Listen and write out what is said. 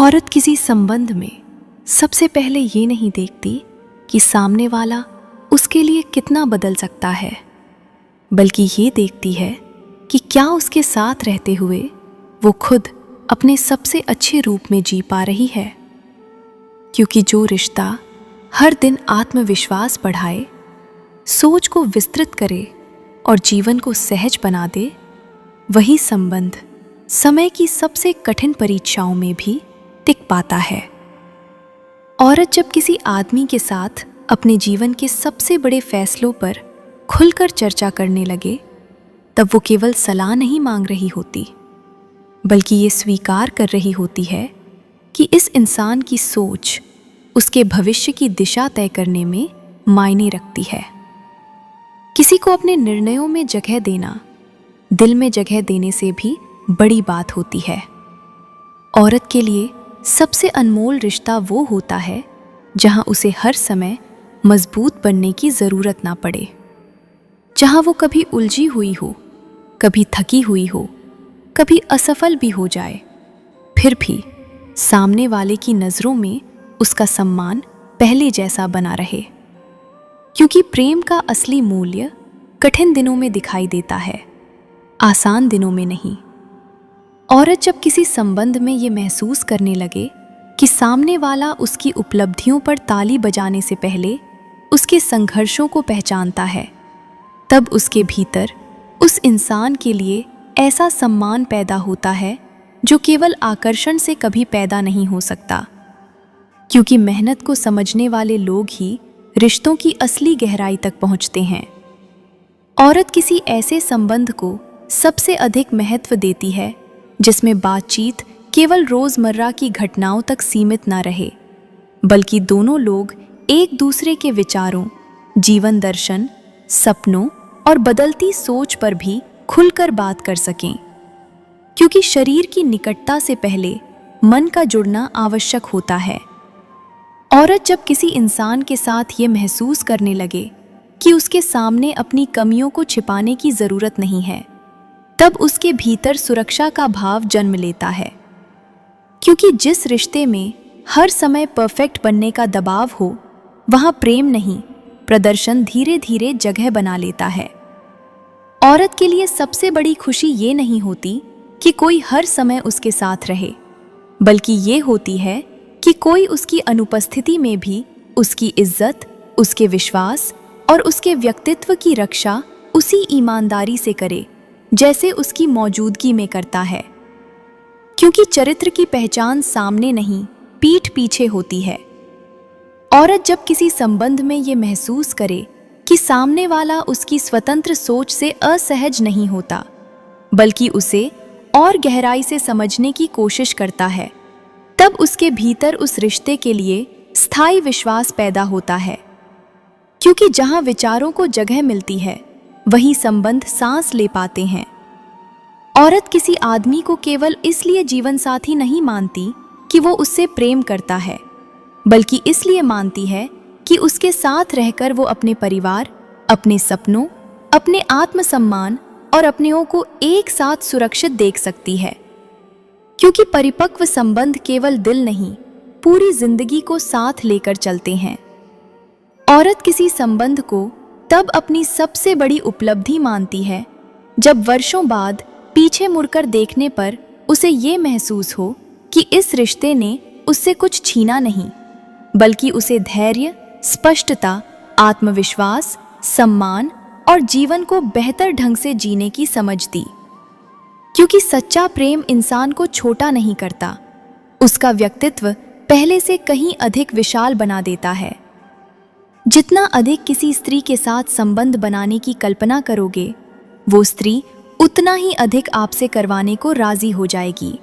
औरत किसी संबंध में सबसे पहले ये नहीं देखती कि सामने वाला उसके लिए कितना बदल सकता है, बल्कि ये देखती है कि क्या उसके साथ रहते हुए वो खुद अपने सबसे अच्छे रूप में जी पा रही है। क्योंकि जो रिश्ता हर दिन आत्मविश्वास बढ़ाए, सोच को विस्तृत करे और जीवन को सहज बना दे, वही संबंध समय की सबसे कठिन परीक्षाओं में भी टिक पाता है। औरत जब किसी आदमी के साथ अपने जीवन के सबसे बड़े फैसलों पर खुलकर चर्चा करने लगे, तब वो केवल सलाह नहीं मांग रही होती, बल्कि ये स्वीकार कर रही होती है कि इस इंसान की सोच उसके भविष्य की दिशा तय करने में मायने रखती है। किसी को अपने निर्णयों में जगह देना दिल में जगह देने से भी बड़ी बात होती है। औरत के लिए सबसे अनमोल रिश्ता वो होता है जहां उसे हर समय मजबूत बनने की ज़रूरत ना पड़े, जहां वो कभी उलझी हुई हो, कभी थकी हुई हो, कभी असफल भी हो जाए, फिर भी सामने वाले की नज़रों में उसका सम्मान पहले जैसा बना रहे। क्योंकि प्रेम का असली मूल्य कठिन दिनों में दिखाई देता है, आसान दिनों में नहीं। औरत जब किसी संबंध में ये महसूस करने लगे कि सामने वाला उसकी उपलब्धियों पर ताली बजाने से पहले उसके संघर्षों को पहचानता है, तब उसके भीतर उस इंसान के लिए ऐसा सम्मान पैदा होता है जो केवल आकर्षण से कभी पैदा नहीं हो सकता। क्योंकि मेहनत को समझने वाले लोग ही रिश्तों की असली गहराई तक पहुंचते हैं। औरत किसी ऐसे संबंध को सबसे अधिक महत्व देती है जिसमें बातचीत केवल रोजमर्रा की घटनाओं तक सीमित ना रहे, बल्कि दोनों लोग एक दूसरे के विचारों, जीवन दर्शन, सपनों और बदलती सोच पर भी खुलकर बात कर सकें। क्योंकि शरीर की निकटता से पहले मन का जुड़ना आवश्यक होता है। औरत जब किसी इंसान के साथ ये महसूस करने लगे कि उसके सामने अपनी कमियों को छिपाने की ज़रूरत नहीं है, तब उसके भीतर सुरक्षा का भाव जन्म लेता है। क्योंकि जिस रिश्ते में हर समय परफेक्ट बनने का दबाव हो, वहाँ प्रेम नहीं, प्रदर्शन धीरे धीरे जगह बना लेता है। औरत के लिए सबसे बड़ी खुशी ये नहीं होती कि कोई हर समय उसके साथ रहे, बल्कि ये होती है कि कोई उसकी अनुपस्थिति में भी उसकी इज्जत, उसके विश्वास और उसके व्यक्तित्व की रक्षा उसी ईमानदारी से करे जैसे उसकी मौजूदगी में करता है। क्योंकि चरित्र की पहचान सामने नहीं, पीठ पीछे होती है। औरत जब किसी संबंध में ये महसूस करे कि सामने वाला उसकी स्वतंत्र सोच से असहज नहीं होता, बल्कि उसे और गहराई से समझने की कोशिश करता है, तब उसके भीतर उस रिश्ते के लिए स्थायी विश्वास पैदा होता है। क्योंकि जहां विचारों को जगह मिलती है, वही संबंध सांस ले पाते हैं। औरत किसी आदमी को केवल इसलिए जीवन साथी नहीं मानती कि वो उससे प्रेम करता है, बल्कि इसलिए मानती है कि उसके साथ रहकर वो अपने परिवार, अपने सपनों, अपने आत्मसम्मान और अपनों को एक साथ सुरक्षित देख सकती है। क्योंकि परिपक्व संबंध केवल दिल नहीं, पूरी जिंदगी को साथ लेकर चलते हैं। औरत किसी संबंध को तब अपनी सबसे बड़ी उपलब्धि मानती है जब वर्षों बाद पीछे मुड़कर देखने पर उसे ये महसूस हो कि इस रिश्ते ने उससे कुछ छीना नहीं, बल्कि उसे धैर्य, स्पष्टता, आत्मविश्वास, सम्मान और जीवन को बेहतर ढंग से जीने की समझ दी। क्योंकि सच्चा प्रेम इंसान को छोटा नहीं करता, उसका व्यक्तित्व पहले से कहीं अधिक विशाल बना देता है। जितना अधिक किसी स्त्री के साथ संबंध बनाने की कल्पना करोगे, वो स्त्री उतना ही अधिक आपसे करवाने को राजी हो जाएगी।